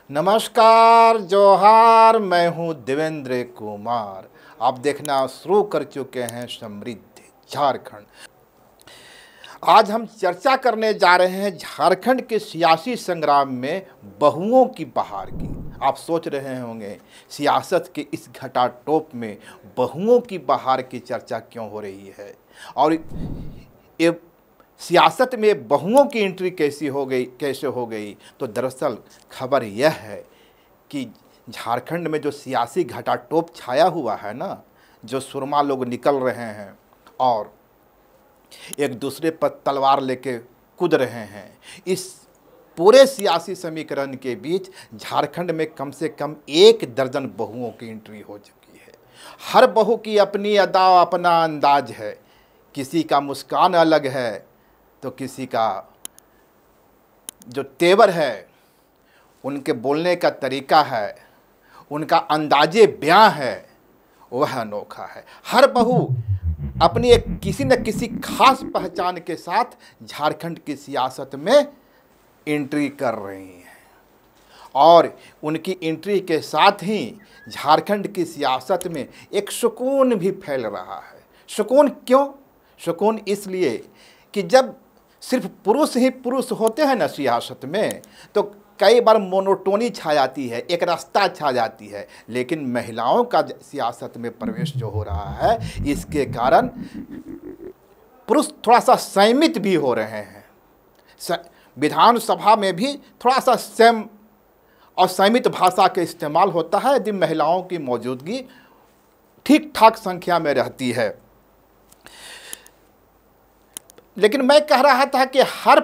नमस्कार जोहार, मैं हूं देवेंद्र कुमार। आप देखना शुरू कर चुके हैं समृद्ध झारखंड। आज हम चर्चा करने जा रहे हैं झारखंड के सियासी संग्राम में बहुओं की बहार की। आप सोच रहे होंगे सियासत के इस घटाटोप में बहुओं की बहार की चर्चा क्यों हो रही है और ये सियासत में बहुओं की एंट्री कैसे हो गई। तो दरअसल खबर यह है कि झारखंड में जो सियासी घटाटोप छाया हुआ है ना, जो सुरमा लोग निकल रहे हैं और एक दूसरे पर तलवार लेके कूद रहे हैं, इस पूरे सियासी समीकरण के बीच झारखंड में कम से कम 1 दर्जन बहुओं की एंट्री हो चुकी है। हर बहू की अपनी अदा, अपना अंदाज है। किसी का मुस्कान अलग है तो किसी का जो तेवर है, उनके बोलने का तरीका है, उनका अंदाजे बयां है, वह अनोखा है। हर बहू अपनी एक किसी न किसी खास पहचान के साथ झारखंड की सियासत में एंट्री कर रही हैं और उनकी एंट्री के साथ ही झारखंड की सियासत में एक सुकून भी फैल रहा है। सुकून क्यों? सुकून इसलिए कि जब सिर्फ पुरुष ही पुरुष होते हैं ना सियासत में, तो कई बार मोनोटोनी छा जाती है, एक रास्ता छा जाती है। लेकिन महिलाओं का सियासत में प्रवेश जो हो रहा है, इसके कारण पुरुष थोड़ा सा संयमित भी हो रहे हैं। विधानसभा में भी थोड़ा सा संयम और संयमित भाषा का इस्तेमाल होता है यदि महिलाओं की मौजूदगी ठीक ठाक संख्या में रहती है। लेकिन मैं कह रहा था कि हर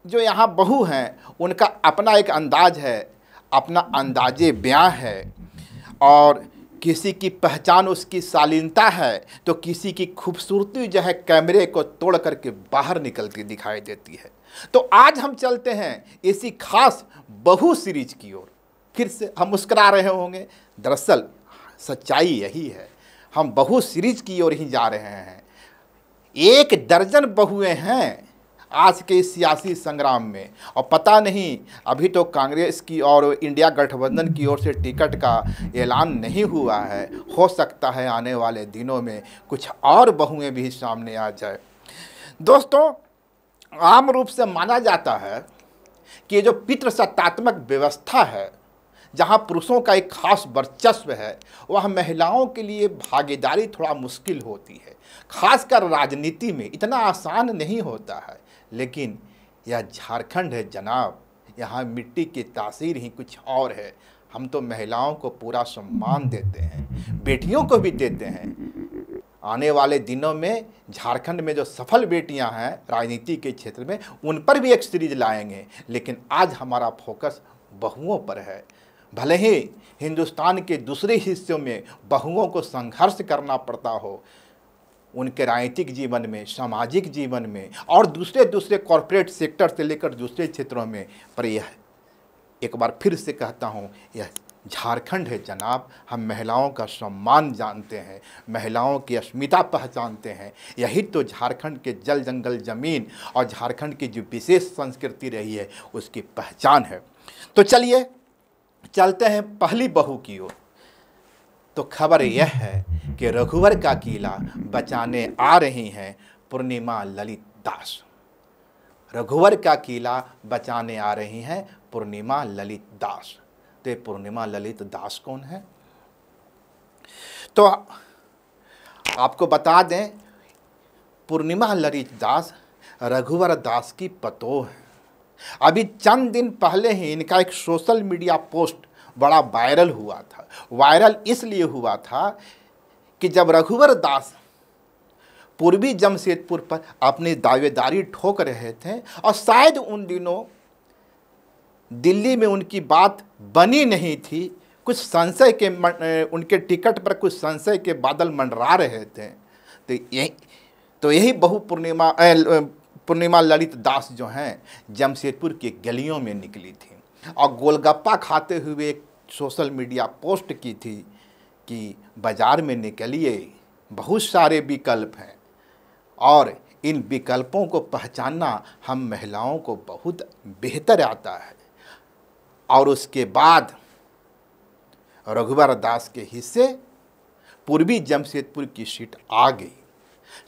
जो यहाँ बहू हैं उनका अपना एक अंदाज है, अपना अंदाजे बयां है और किसी की पहचान उसकी शालीनता है तो किसी की खूबसूरती जो है कैमरे को तोड़ करके बाहर निकलती दिखाई देती है। तो आज हम चलते हैं इसी खास बहू सीरीज की ओर। फिर से हम मुस्करा रहे होंगे, दरअसल सच्चाई यही है, हम बहू सीरीज की ओर ही जा रहे हैं। 1 दर्जन बहुएं हैं आज के सियासी संग्राम में और पता नहीं, अभी तो कांग्रेस की और इंडिया गठबंधन की ओर से टिकट का ऐलान नहीं हुआ है। हो सकता है आने वाले दिनों में कुछ और बहुएं भी सामने आ जाए। दोस्तों, आम रूप से माना जाता है कि ये जो पितृसत्तात्मक व्यवस्था है, जहाँ पुरुषों का एक खास वर्चस्व है, वह महिलाओं के लिए भागीदारी थोड़ा मुश्किल होती है। खासकर राजनीति में इतना आसान नहीं होता है। लेकिन यह झारखंड है जनाब, यहाँ मिट्टी की तासीर ही कुछ और है। हम तो महिलाओं को पूरा सम्मान देते हैं, बेटियों को भी देते हैं। आने वाले दिनों में झारखंड में जो सफल बेटियां हैं राजनीति के क्षेत्र में, उन पर भी एक सीरीज लाएंगे। लेकिन आज हमारा फोकस बहुओं पर है। भले ही हिंदुस्तान के दूसरे हिस्सों में बहुओं को संघर्ष करना पड़ता हो, उनके राजनीतिक जीवन में, सामाजिक जीवन में और दूसरे कॉरपोरेट सेक्टर से लेकर दूसरे क्षेत्रों में, पर यह एक बार फिर से कहता हूँ, यह झारखंड है जनाब। हम महिलाओं का सम्मान जानते हैं, महिलाओं की अस्मिता पहचानते हैं। यही तो झारखंड के जल जंगल ज़मीन और झारखंड की जो विशेष संस्कृति रही है उसकी पहचान है। तो चलिए चलते हैं पहली बहू की ओर। तो खबर यह है कि रघुवर का किला बचाने आ रही हैं पूर्णिमा ललित दास। रघुवर का किला बचाने आ रही हैं पूर्णिमा ललित दास। तो ये पूर्णिमा ललित दास कौन है? तो आपको बता दें, पूर्णिमा ललित दास रघुवर दास की पतोह है। अभी चंद दिन पहले ही इनका एक सोशल मीडिया पोस्ट बड़ा वायरल हुआ था। वायरल इसलिए हुआ था कि जब रघुवर दास पूर्वी जमशेदपुर पर अपनी दावेदारी ठोक रहे थे और शायद उन दिनों दिल्ली में उनकी बात बनी नहीं थी, कुछ संशय के उनके टिकट पर कुछ संशय के बादल मंडरा रहे थे, तो यही बहू पूर्णिमा ललित दास जो हैं जमशेदपुर की गलियों में निकली थी और गोलगप्पा खाते हुए एक सोशल मीडिया पोस्ट की थी कि बाज़ार में निकलिए, बहुत सारे विकल्प हैं और इन विकल्पों को पहचानना हम महिलाओं को बहुत बेहतर आता है। और उसके बाद रघुवर दास के हिस्से पूर्वी जमशेदपुर की सीट आ गई।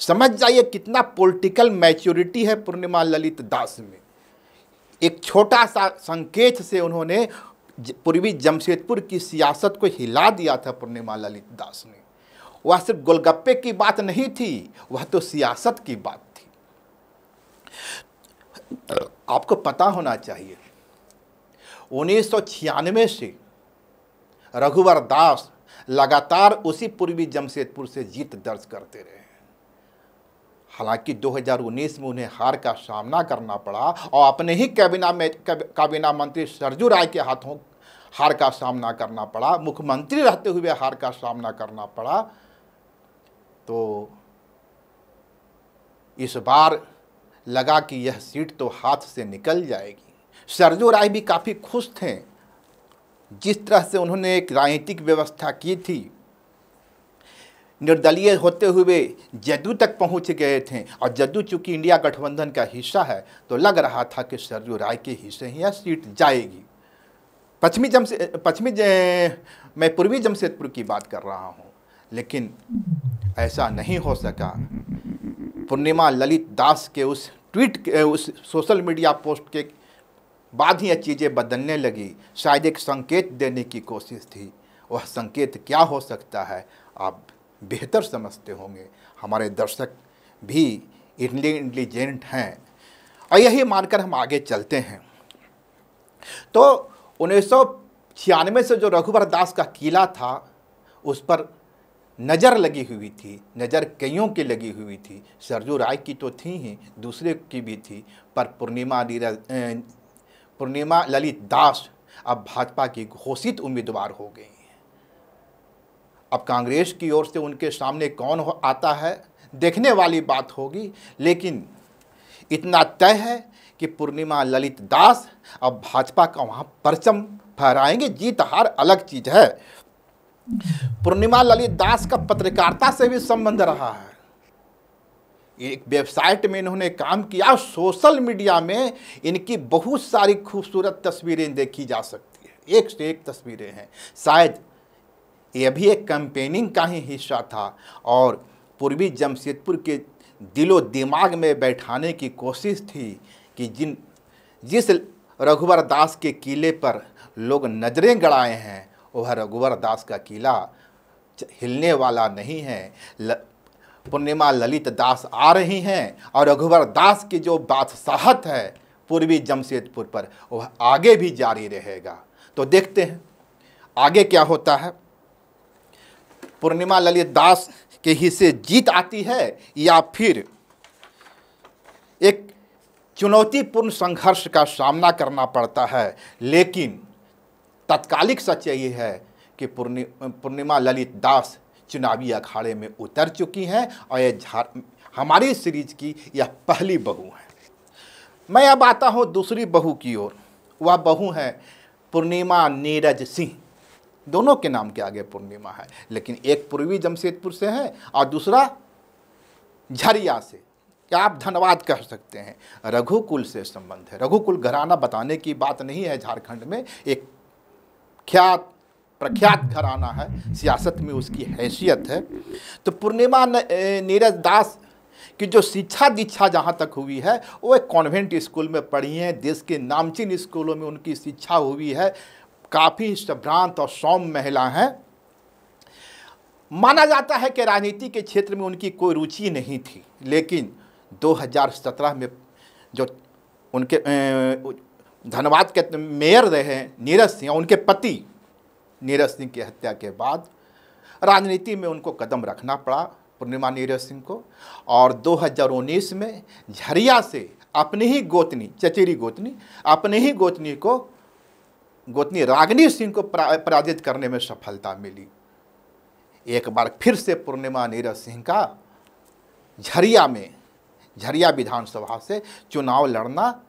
समझ जाइए कितना पॉलिटिकल मैच्योरिटी है पूर्णिमा ललित दास में। एक छोटा सा संकेत से उन्होंने पूर्वी जमशेदपुर की सियासत को हिला दिया था पूर्णिमा ललित दास ने। वह सिर्फ गोलगप्पे की बात नहीं थी, वह तो सियासत की बात थी। आपको पता होना चाहिए 1996 से रघुवर दास लगातार उसी पूर्वी जमशेदपुर से जीत दर्ज करते रहे। हालांकि 2019 में उन्हें हार का सामना करना पड़ा और अपने ही काबीना मंत्री सरजू राय के हाथों हार का सामना करना पड़ा, मुख्यमंत्री रहते हुए हार का सामना करना पड़ा। तो इस बार लगा कि यह सीट तो हाथ से निकल जाएगी। सरजू राय भी काफ़ी खुश थे जिस तरह से उन्होंने एक राजनीतिक व्यवस्था की थी। निर्दलीय होते हुए जदयू तक पहुंच गए थे और जदयू चूंकि इंडिया गठबंधन का हिस्सा है तो लग रहा था कि सरजू राय के हिस्से ही यह सीट जाएगी। मैं पूर्वी जमशेदपुर की बात कर रहा हूं, लेकिन ऐसा नहीं हो सका। पूर्णिमा ललित दास के उस ट्वीट के उस सोशल मीडिया पोस्ट के बाद ही यह चीज़ें बदलने लगी। शायद एक संकेत देने की कोशिश थी। वह संकेत क्या हो सकता है आप बेहतर समझते होंगे। हमारे दर्शक भी इंटेलिजेंट हैं और यही मानकर हम आगे चलते हैं। तो 1996 से जो रघुवर दास का किला था उस पर नज़र लगी हुई थी, नज़र कईयों की लगी हुई थी। सरजू राय की तो थी ही, दूसरे की भी थी, पर पूर्णिमा ललित दास अब भाजपा की घोषित उम्मीदवार हो गई हैं। अब कांग्रेस की ओर से उनके सामने कौन आता है देखने वाली बात होगी, लेकिन इतना तय है कि पूर्णिमा ललित दास अब भाजपा का वहाँ परचम फहराएंगे। जीत हार अलग चीज़ है। पूर्णिमा ललित दास का पत्रकारिता से भी संबंध रहा है। एक वेबसाइट में इन्होंने काम किया, सोशल मीडिया में इनकी बहुत सारी खूबसूरत तस्वीरें देखी जा सकती है, एक से एक तस्वीरें हैं। शायद यह भी एक कैंपेनिंग का ही हिस्सा था और पूर्वी जमशेदपुर के दिलो दिमाग में बैठाने की कोशिश थी कि जिस रघुवर दास के किले पर लोग नज़रें गड़ाए हैं वह रघुवर दास का किला हिलने वाला नहीं है। पूर्णिमा ललित दास आ रही हैं और रघुवर दास की जो बादशाहत है पूर्वी जमशेदपुर पर वह आगे भी जारी रहेगा। तो देखते हैं आगे क्या होता है। पूर्णिमा ललित दास के हिस्से जीत आती है या फिर एक चुनौतीपूर्ण संघर्ष का सामना करना पड़ता है। लेकिन तात्कालिक सच यही है कि पूर्णिमा ललित दास चुनावी अखाड़े में उतर चुकी हैं और ये हमारी सीरीज की यह पहली बहू है। मैं अब आता हूँ दूसरी बहू की ओर। वह बहू है पूर्णिमा नीरज सिंह। दोनों के नाम के आगे पूर्णिमा है, लेकिन एक पूर्वी जमशेदपुर से है और दूसरा झरिया से। क्या आप धन्यवाद कह सकते हैं। रघुकुल से संबंध है। रघुकुल घराना बताने की बात नहीं है, झारखंड में एक प्रख्यात घराना है, सियासत में उसकी हैसियत है। तो पूर्णिमा नीरज दास की जो शिक्षा दीक्षा जहाँ तक हुई है वो एक कॉन्वेंट स्कूल में पढ़ी हैं। देश के नामचीन स्कूलों में उनकी शिक्षा हुई है। काफ़ी संभ्रांत और सौम्य महिला हैं। माना जाता है कि राजनीति के क्षेत्र में उनकी कोई रुचि नहीं थी, लेकिन 2017 में जो उनके धनबाद के मेयर रहे नीरज सिंह, उनके पति नीरज सिंह की हत्या के बाद राजनीति में उनको कदम रखना पड़ा पूर्णिमा नीरज सिंह को। और 2019 में झरिया से अपनी ही गोतनी, चचेरी गोतनी, अपने ही गोतनी रागिनी सिंह को पराजित करने में सफलता मिली। एक बार फिर से पूर्णिमा नीरज सिंह का झरिया विधानसभा से चुनाव लड़ना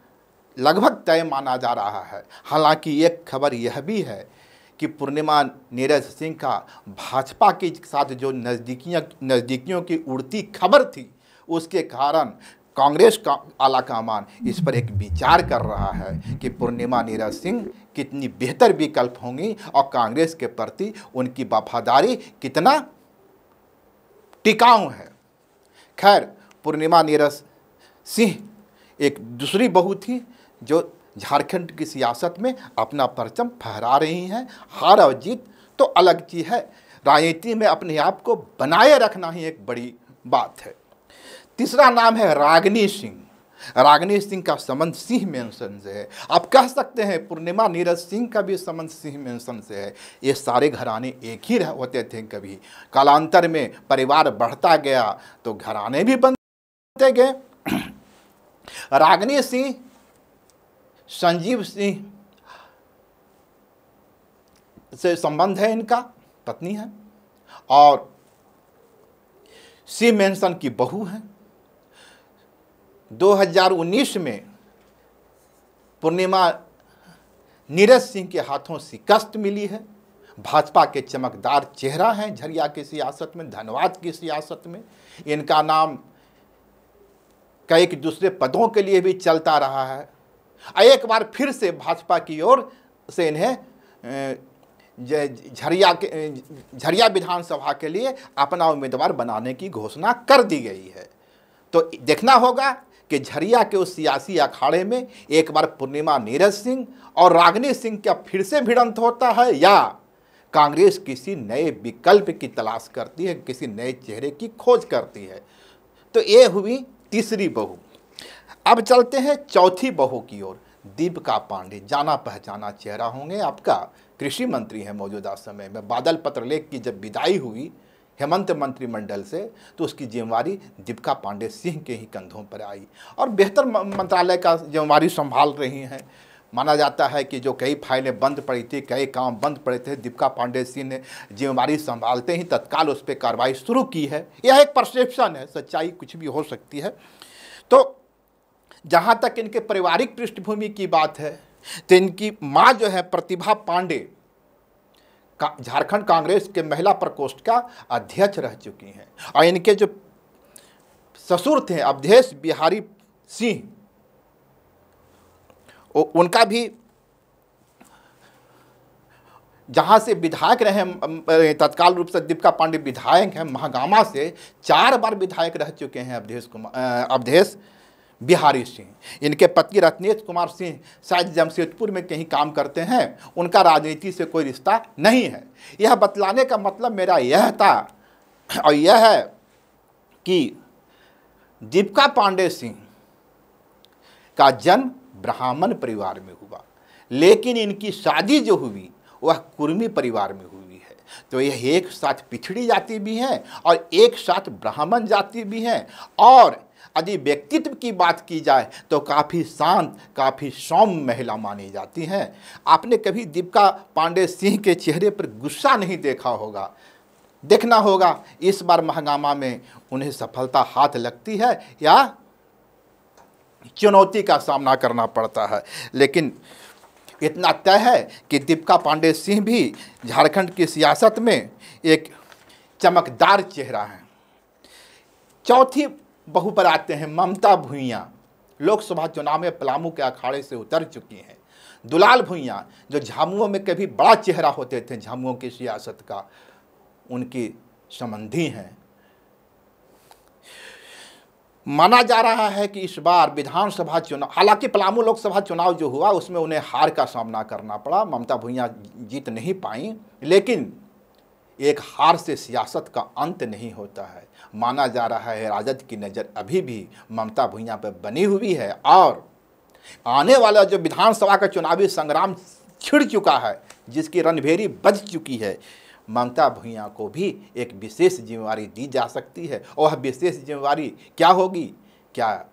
लगभग तय माना जा रहा है। हालांकि एक खबर यह भी है कि पूर्णिमा नीरज सिंह का भाजपा के साथ जो नज़दीकियों की उड़ती खबर थी, उसके कारण कांग्रेस का आला कमान इस पर एक विचार कर रहा है कि पूर्णिमा नीरज सिंह कितनी बेहतर विकल्प होंगी और कांग्रेस के प्रति उनकी वफादारी कितना टिकाऊ है। खैर, पूर्णिमा नीरज सिंह एक दूसरी बहू थी जो झारखंड की सियासत में अपना परचम फहरा रही हैं। हार और जीत तो अलग चीज़ है, राजनीति में अपने आप को बनाए रखना ही एक बड़ी बात है। तीसरा नाम है रागिनी सिंह। रागिनी सिंह का संबंध सिंह मेंशन से है। आप कह सकते हैं पूर्णिमा नीरज सिंह का भी संबंध सिंह मेंशन से है। ये सारे घराने एक ही होते थे। कभी कालांतर में परिवार बढ़ता गया तो घराने भी बनते गए। रागिनी सिंह संजीव सिंह से संबंध है, इनका पत्नी है, और सिंह मेंशन की बहू है। 2019 में पूर्णिमा नीरज सिंह के हाथों शिकस्त मिली है। भाजपा के चमकदार चेहरा हैं झरिया की सियासत में, धनबाद की सियासत में। इनका नाम कई दूसरे पदों के लिए भी चलता रहा है। एक बार फिर से भाजपा की ओर से इन्हें झरिया विधानसभा के लिए अपना उम्मीदवार बनाने की घोषणा कर दी गई है। तो देखना होगा कि झरिया के उस सियासी अखाड़े में एक बार पूर्णिमा नीरज सिंह और रागिनी सिंह का फिर से भिड़ंत होता है, या कांग्रेस किसी नए विकल्प की तलाश करती है, किसी नए चेहरे की खोज करती है। तो ये हुई तीसरी बहू। अब चलते हैं चौथी बहू की ओर। दीपिका पांडे जाना पहचाना चेहरा होंगे, आपका कृषि मंत्री है मौजूदा समय में। बादल पत्रलेख की जब विदाई हुई हेमंत मंत्रिमंडल से तो उसकी जिम्मेवारी दीपिका पांडे सिंह के ही कंधों पर आई और बेहतर मंत्रालय का जिम्मेवारी संभाल रही हैं। माना जाता है कि जो कई फाइलें बंद पड़ी थी, कई काम बंद पड़े थे, दीपिका पांडे सिंह ने जिम्मेवारी संभालते ही तत्काल उस पर कार्रवाई शुरू की है। यह एक परसेप्शन है, सच्चाई कुछ भी हो सकती है। तो जहाँ तक इनके पारिवारिक पृष्ठभूमि की बात है तो इनकी माँ जो है प्रतिभा पांडे झारखंड कांग्रेस के महिला प्रकोष्ठ का अध्यक्ष रह चुकी हैं, और इनके जो ससुर थे अवधेश बिहारी सिंह, उनका भी जहां से विधायक रहे तत्काल रूप से दीपिका पांडे विधायक हैं, महागामा से 4 बार विधायक रह चुके हैं अवधेश बिहारी सिंह। इनके पति रत्नेश कुमार सिंह शायद जमशेदपुर में कहीं काम करते हैं, उनका राजनीति से कोई रिश्ता नहीं है। यह बतलाने का मतलब मेरा यह था और यह है कि दीपिका पांडे सिंह का जन्म ब्राह्मण परिवार में हुआ, लेकिन इनकी शादी जो हुई वह कुर्मी परिवार में हुई है। तो यह एक साथ पिछड़ी जाति भी हैं और एक साथ ब्राह्मण जाति भी हैं। और यदि व्यक्तित्व की बात की जाए तो काफ़ी शांत, काफ़ी सौम्य महिला मानी जाती हैं। आपने कभी दीपिका पांडे सिंह के चेहरे पर गुस्सा नहीं देखा होगा, देखना होगा इस बार महागामा में उन्हें सफलता हाथ लगती है या चुनौती का सामना करना पड़ता है। लेकिन इतना तय है कि दीपिका पांडे सिंह भी झारखंड की सियासत में एक चमकदार चेहरा है। चौथी बहू पर आते हैं ममता भुइयाँ। लोकसभा चुनाव में पलामू के अखाड़े से उतर चुकी हैं। दुलाल भुइयाँ जो झामुमो में कभी बड़ा चेहरा होते थे झामुमो की सियासत का, उनकी संबंधी हैं। माना जा रहा है कि इस बार विधानसभा चुनाव, हालांकि पलामू लोकसभा चुनाव जो हुआ उसमें उन्हें हार का सामना करना पड़ा, ममता भुइयाँ जीत नहीं पाई, लेकिन एक हार से सियासत का अंत नहीं होता है। माना जा रहा है राजद की नज़र अभी भी ममता भुइयाँ पर बनी हुई है और आने वाला जो विधानसभा का चुनावी संग्राम छिड़ चुका है, जिसकी रणभेरी बज चुकी है, ममता भुइयाँ को भी एक विशेष जिम्मेवारी दी जा सकती है। और वह विशेष जिम्मेवारी क्या होगी, क्या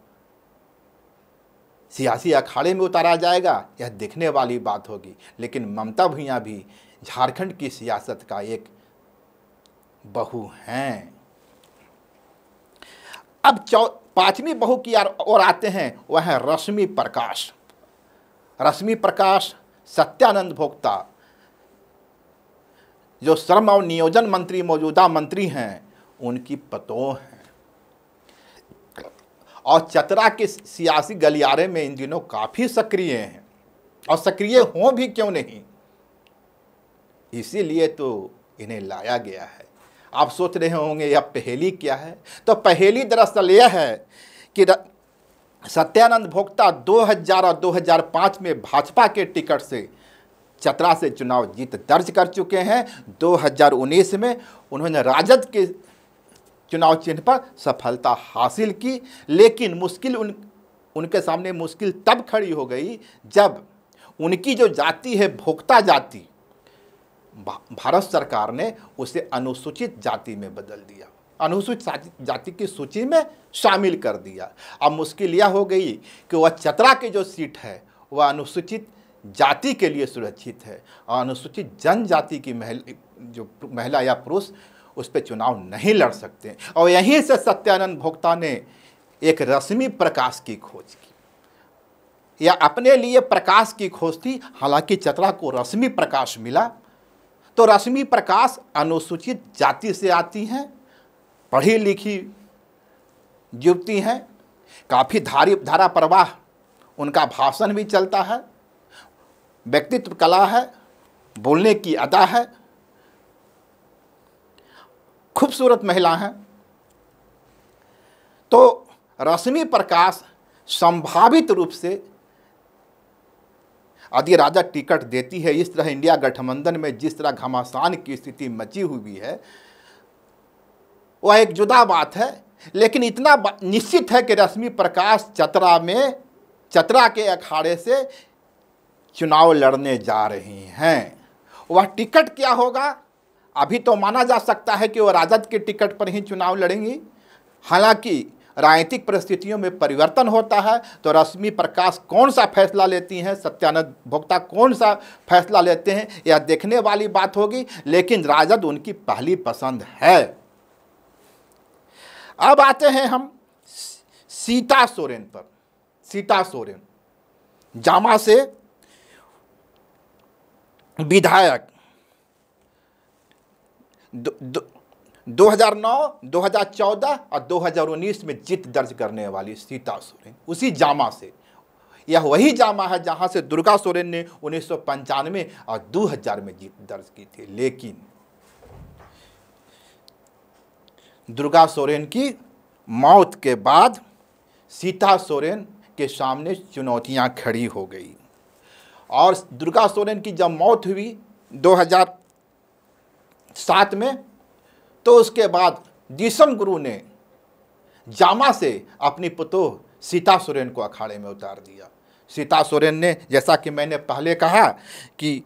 सियासी अखाड़े में उतारा जाएगा, यह देखने वाली बात होगी। लेकिन ममता भुइयाँ भी झारखंड की सियासत का एक बहू हैं। अब पांचवी बहू की ओर आते हैं, वह है रश्मि प्रकाश। रश्मि प्रकाश सत्यानंद भोक्ता जो श्रम और नियोजन मंत्री मौजूदा मंत्री हैं, उनकी पतोह हैं और चतरा के सियासी गलियारे में इन दिनों काफ़ी सक्रिय हैं। और सक्रिय हों भी क्यों नहीं, इसीलिए तो इन्हें लाया गया है। आप सोच रहे होंगे यह पहेली क्या है, तो पहेली दरअसल यह है कि सत्यानंद भोक्ता 2000 और 2005 में भाजपा के टिकट से चतरा से चुनाव जीत दर्ज कर चुके हैं। 2019 में उन्होंने राजद के चुनाव चिन्ह पर सफलता हासिल की, लेकिन मुश्किल उनके सामने मुश्किल तब खड़ी हो गई जब उनकी जो जाति है भोक्ता जाति, भारत सरकार ने उसे अनुसूचित जाति में बदल दिया, अनुसूचित जाति की सूची में शामिल कर दिया। अब मुश्किल यह हो गई कि वह चतरा की जो सीट है वह अनुसूचित जाति के लिए सुरक्षित है और अनुसूचित जनजाति की महिला या पुरुष उस पर चुनाव नहीं लड़ सकते। और यहीं से सत्यानंद भोक्ता ने एक रश्मि प्रकाश की खोज की, या अपने लिए प्रकाश की खोज थी। हालांकि चतरा को रश्मि प्रकाश मिला, तो रश्मि प्रकाश अनुसूचित जाति से आती हैं, पढ़ी लिखी युवती हैं, काफ़ी धारा प्रवाह उनका भाषण भी चलता है, व्यक्तित्व कला है, बोलने की अदा है, खूबसूरत महिला हैं। तो रश्मि प्रकाश संभावित रूप से यदि राजद टिकट देती है, इस तरह इंडिया गठबंधन में जिस तरह घमासान की स्थिति मची हुई है वह एक जुदा बात है, लेकिन इतना निश्चित है कि रश्मि प्रकाश चतरा के अखाड़े से चुनाव लड़ने जा रही हैं। वह टिकट क्या होगा, अभी तो माना जा सकता है कि वह राजद के टिकट पर ही चुनाव लड़ेंगी। हालांकि राजनीतिक परिस्थितियों में परिवर्तन होता है, तो रश्मि प्रकाश कौन सा फैसला लेती हैं, सत्यानंद भोक्ता कौन सा फैसला लेते हैं, यह देखने वाली बात होगी। लेकिन राजद उनकी पहली पसंद है। अब आते हैं हम सीता सोरेन पर। सीता सोरेन जामा से विधायक 2009, 2014 और 2019 में जीत दर्ज करने वाली सीता सोरेन उसी जामा से, यह वही जामा है जहां से दुर्गा सोरेन ने 1995 और 2000 में जीत दर्ज की थी। लेकिन दुर्गा सोरेन की मौत के बाद सीता सोरेन के सामने चुनौतियां खड़ी हो गई। और दुर्गा सोरेन की जब मौत हुई 2007 में, तो उसके बाद दिसम गुरु ने जामा से अपनी पुतोह सीता सोरेन को अखाड़े में उतार दिया। सीता सोरेन ने, जैसा कि मैंने पहले कहा कि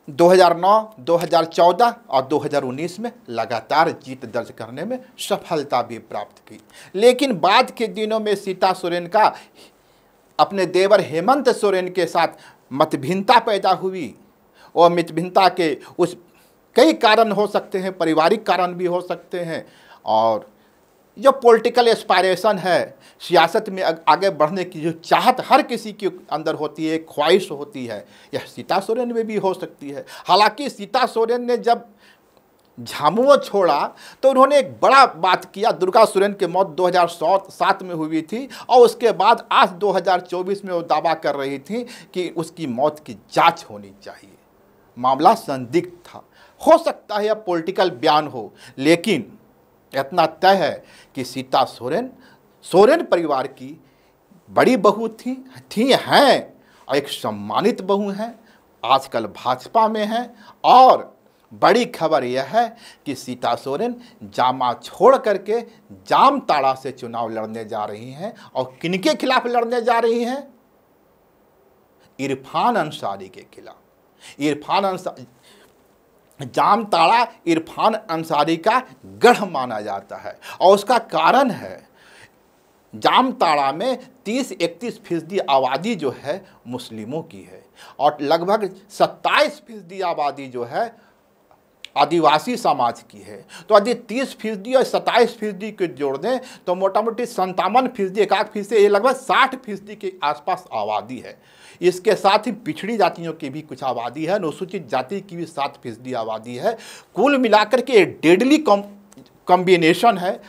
2009, 2014 और 2019 में लगातार जीत दर्ज करने में सफलता भी प्राप्त की। लेकिन बाद के दिनों में सीता सोरेन का अपने देवर हेमंत सोरेन के साथ मतभिन्नता पैदा हुई, और मतभिन्नता के उस कई कारण हो सकते हैं, पारिवारिक कारण भी हो सकते हैं, और जो पॉलिटिकल एस्पायरेशन है, सियासत में आगे बढ़ने की जो चाहत हर किसी के अंदर होती है, ख्वाहिश होती है, यह सीता सोरेन में भी हो सकती है। हालांकि सीता सोरेन ने जब झामुमो छोड़ा तो उन्होंने एक बड़ा बात किया। दुर्गा सोरेन की मौत 2007 में हुई थी, और उसके बाद आज 2024 में वो दावा कर रही थी कि उसकी मौत की जांच होनी चाहिए। मामला संदिग्ध था, हो सकता है यह पॉलिटिकल बयान हो, लेकिन इतना तय है कि सीता सोरेन परिवार की बड़ी बहू थी हैं, और एक सम्मानित बहू हैं, आजकल भाजपा में हैं। और बड़ी खबर यह है कि सीता सोरेन जामा छोड़ करके जामताड़ा से चुनाव लड़ने जा रही हैं, और किनके खिलाफ लड़ने जा रही हैं? इरफान अंसारी के खिलाफ। जामताड़ा इरफान अंसारी का गढ़ माना जाता है, और उसका कारण है जामताड़ा में 30-31% आबादी जो है मुस्लिमों की है, और लगभग 27% आबादी जो है आदिवासी समाज की है। तो यदि 30% और 27% को जोड़ दें तो मोटा मोटी 57%, 1% ये लगभग 60% के आसपास आबादी है। इसके साथ ही पिछड़ी जातियों की भी कुछ आबादी है, अनुसूचित जाति की भी 7% आबादी है। कुल मिलाकर के डेडली कॉम्बिनेशन है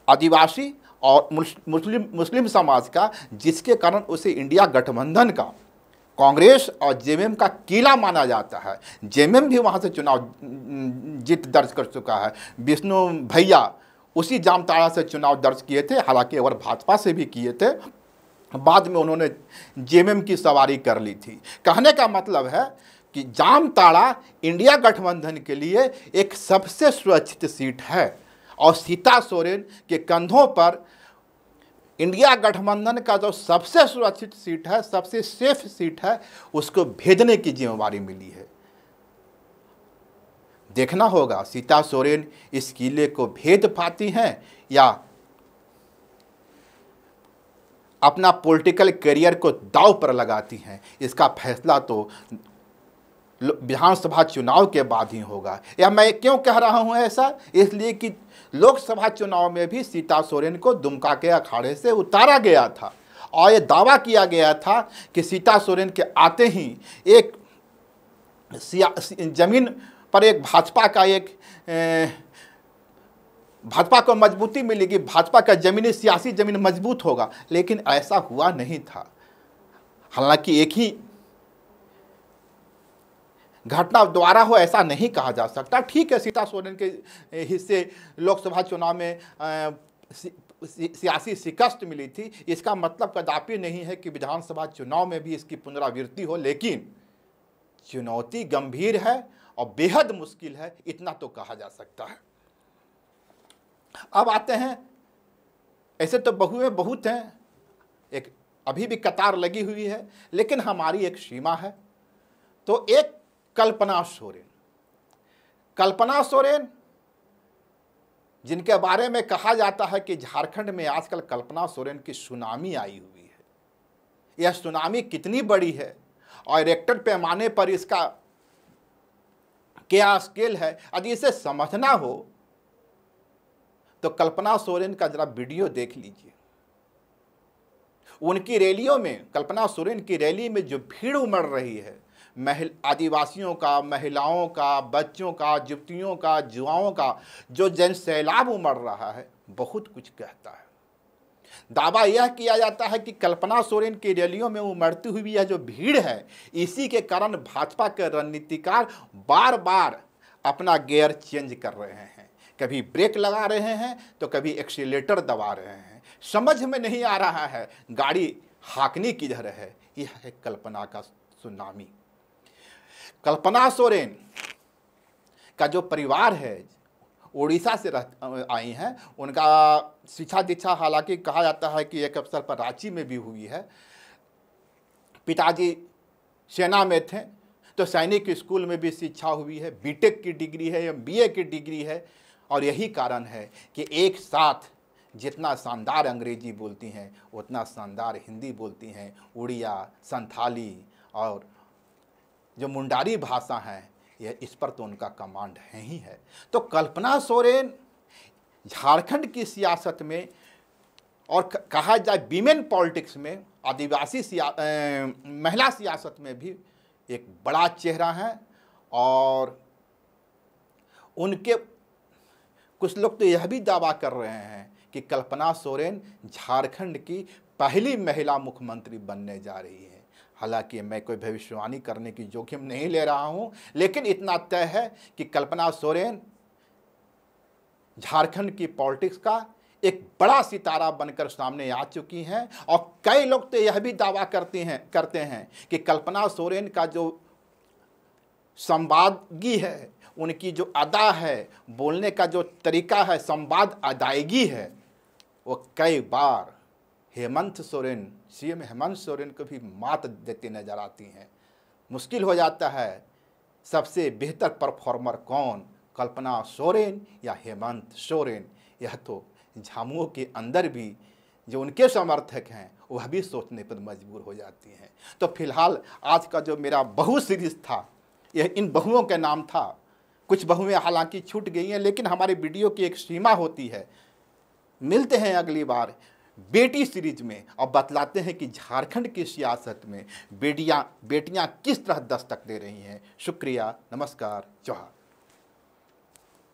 आदिवासी और मुस्लिम समाज का, जिसके कारण उसे इंडिया गठबंधन का कांग्रेस और जेएमएम का किला माना जाता है। जेएमएम भी वहाँ से चुनाव जीत दर्ज कर चुका है। विष्णु भैया उसी जामताड़ा से चुनाव दर्ज किए थे, हालांकि और भाजपा से भी किए थे, बाद में उन्होंने जेएमएम की सवारी कर ली थी। कहने का मतलब है कि जामताड़ा इंडिया गठबंधन के लिए एक सबसे सुरक्षित सीट है और सीता सोरेन के कंधों पर इंडिया गठबंधन का जो सबसे सुरक्षित सीट है, सबसे सेफ सीट है, उसको भेजने की जिम्मेवारी मिली है। देखना होगा सीता सोरेन इस किले को भेज पाती हैं या अपना पॉलिटिकल करियर को दांव पर लगाती हैं। इसका फैसला तो विधानसभा चुनाव के बाद ही होगा। या मैं क्यों कह रहा हूं ऐसा, इसलिए कि लोकसभा चुनाव में भी सीता सोरेन को दुमका के अखाड़े से उतारा गया था और ये दावा किया गया था कि सीता सोरेन के आते ही एक जमीन पर एक भाजपा को मजबूती मिलेगी, भाजपा का सियासी जमीन मजबूत होगा, लेकिन ऐसा हुआ नहीं था। हालांकि एक ही घटना द्वारा हो ऐसा नहीं कहा जा सकता। ठीक है, सीता सोरेन के हिस्से लोकसभा चुनाव में सियासी शिकस्त मिली थी, इसका मतलब कदापि नहीं है कि विधानसभा चुनाव में भी इसकी पुनरावृत्ति हो, लेकिन चुनौती गंभीर है और बेहद मुश्किल है, इतना तो कहा जा सकता है। अब आते हैं, ऐसे तो बहुएं बहुत हैं, एक अभी भी कतार लगी हुई है, लेकिन हमारी एक सीमा है। तो एक कल्पना सोरेन जिनके बारे में कहा जाता है कि झारखंड में आजकल कल्पना सोरेन की सुनामी आई हुई है। यह सुनामी कितनी बड़ी है और रेक्टर पैमाने पर इसका क्या स्केल है, यदि इसे समझना हो तो कल्पना सोरेन का जरा वीडियो देख लीजिए। उनकी रैलियों में, कल्पना सोरेन की रैली में जो भीड़ उमड़ रही है, आदिवासियों का, महिलाओं का, बच्चों का, युवतियों का, युवाओं का जो जन सैलाब उमड़ रहा है, बहुत कुछ कहता है। दावा यह किया जाता है कि कल्पना सोरेन की रैलियों में उमड़ती हुई यह जो भीड़ है, इसी के कारण भाजपा के रणनीतिकार बार बार अपना गियर चेंज कर रहे हैं। कभी ब्रेक लगा रहे हैं तो कभी एक्सीलेटर दबा रहे हैं। समझ में नहीं आ रहा है गाड़ी हाँकनी किधर है। यह है कल्पना का सुनामी। कल्पना सोरेन का जो परिवार है, उड़ीसा से आई हैं, उनका शिक्षा दीक्षा हालांकि कहा जाता है कि एक अवसर पर रांची में भी हुई है। पिताजी सेना में थे तो सैनिक स्कूल में भी शिक्षा हुई है, बीटेक की डिग्री है, एमबीए की डिग्री है, और यही कारण है कि एक साथ जितना शानदार अंग्रेजी बोलती हैं उतना शानदार हिंदी बोलती हैं। उड़िया, संथाली और जो मुंडारी भाषा है, यह इस पर तो उनका कमांड है ही है। तो कल्पना सोरेन झारखंड की सियासत में और कहा जाए वीमेन पॉलिटिक्स में, आदिवासी महिला सियासत में भी एक बड़ा चेहरा है। और उनके कुछ लोग तो यह भी दावा कर रहे हैं कि कल्पना सोरेन झारखंड की पहली महिला मुख्यमंत्री बनने जा रही है। हालांकि मैं कोई भविष्यवाणी करने की जोखिम नहीं ले रहा हूं, लेकिन इतना तय है कि कल्पना सोरेन झारखंड की पॉलिटिक्स का एक बड़ा सितारा बनकर सामने आ चुकी हैं। और कई लोग तो यह भी दावा करते हैं कि कल्पना सोरेन का जो संवादगी है, उनकी जो अदा है, बोलने का जो तरीका है, संवाद अदायगी है, वो कई बार सीएम हेमंत सोरेन को भी मात देती नजर आती हैं। मुश्किल हो जाता है सबसे बेहतर परफॉर्मर कौन, कल्पना सोरेन या हेमंत सोरेन। यह तो झामुमो के अंदर भी जो उनके समर्थक हैं वह भी सोचने पर मजबूर हो जाती हैं। तो फिलहाल आज का जो मेरा बहु सीरीज था, यह इन बहुओं के नाम था। कुछ बहुएं हालांकि छूट गई हैं, लेकिन हमारे वीडियो की एक सीमा होती है। मिलते हैं अगली बार बेटी सीरीज में और बतलाते हैं कि झारखंड की सियासत में बेटियां किस तरह दस्तक दे रही हैं। शुक्रिया, नमस्कार, जोहार।